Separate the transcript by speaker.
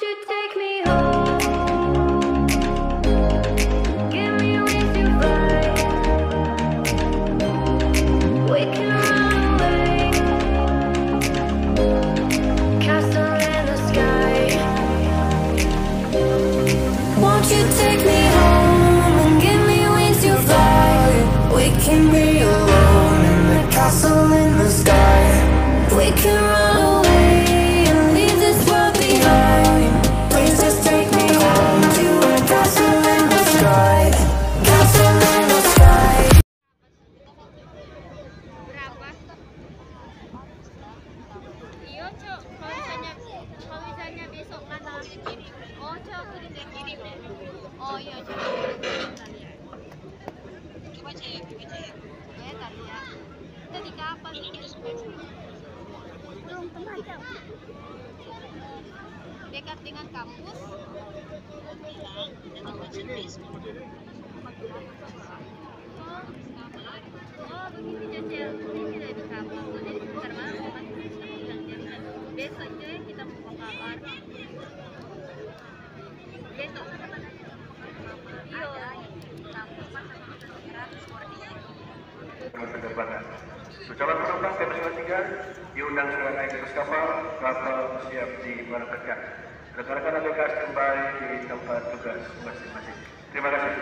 Speaker 1: you take me home? Give me with your flight. We can run away. Castle in the sky. Won't you take me home and give me wings to fly? We can be alone in the castle in the sky. We can run away and leave this world behind. Please just take me home to a castle in the sky. Castle in the sky.
Speaker 2: Berapa? Iya, Cok. Kalau misalnya besok mana? Oh, Cok, aku kirim deh. Oh iya, Cok. Coba cek. Ya, tadi ya. Tadi kapal ini. Belum pernah, Cok. Dekat dengan kampus. Oh, begitu Cecil. Ini tidak itu kapal. Jadi karena memang besok cuy kita mau kabar. Besok. Iya.
Speaker 3: Penerbangan. Calon penumpang kapal 3 diundang segera naik ke atas kapal siap diberangkatkan. Rekan-rekan ABK standby di tempat tugas masing-masing. Terima kasih.